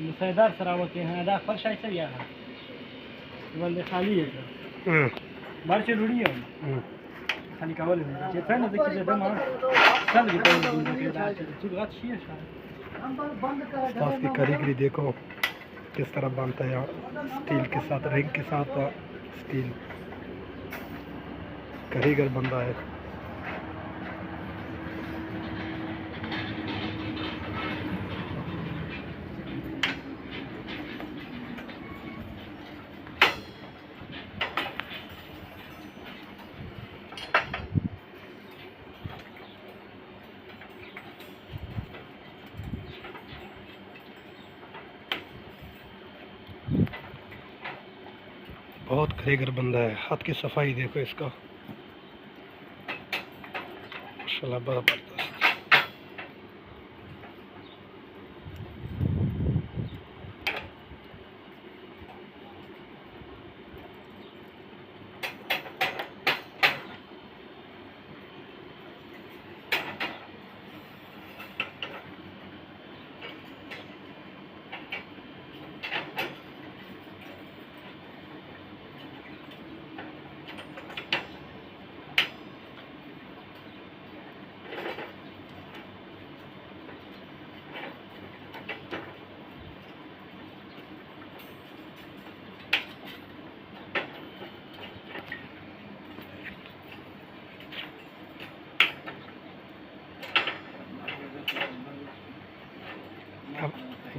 مسيدار سراوتي هذا فرش ऐसा ही है बंदे खाली है बाहर से रुड़ी है खाली कावल है जे फैन ذيك زي ما चल गई तो बात شيء इसकी कारीगरी देखो किस तरह बनता है यार, स्टील के साथ, रिंग के साथ स्टील कारीगर बंदा है। बहुत कारीगर बंदा है, हाथ की सफाई देखो इसका माशाल्लाह जबरदस्त।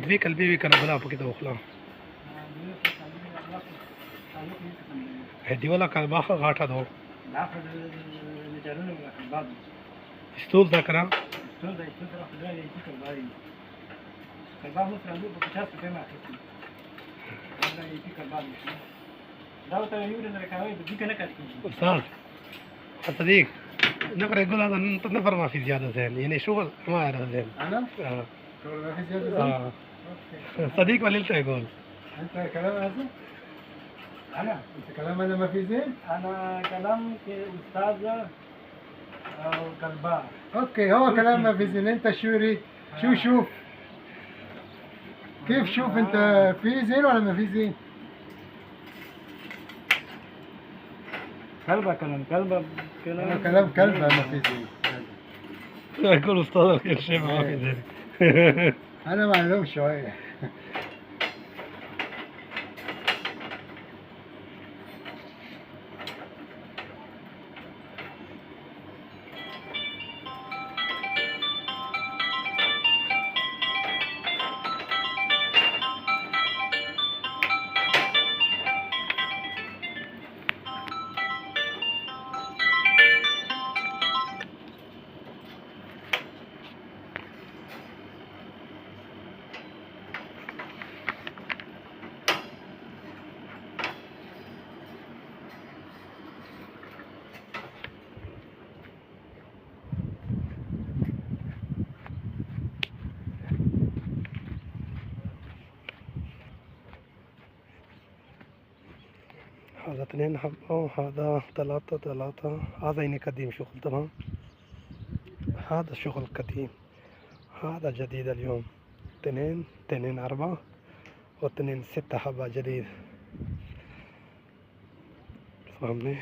دوی قلبي وی کنه بلا پکې ته وخلا هدي ولا کله باخه غاټه دو استول دا کړه استول دا خدای دې چې کړای کله مو سره په 50 په ما کې دا یې چې کړای دا ته یو نه راکوي دې کنه کوي استاد صديق نقرا يقول هذا نفر ما في زياده زين يعني شغل ما يعرف زين انا شغل ما في زياده زين صديق ولا انت يقول انت كلام هذا انت كلام انا ما في زين انا كلام استاذ او كلبا اوكي هو كلام ما في زين انت شو يريد شو شوف كيف شوف انت في زين ولا ما في زين كلبة كلام كلبة ما في زين يقول استاذ كل شيء ما في زين انا معلوم شوية هذا 2 حبة وهذا 3 هذا يعني قديم شغل تمام. هذا شغل قديم، هذا جديد اليوم 2 4 و2 6 حبة جديد، فهمني.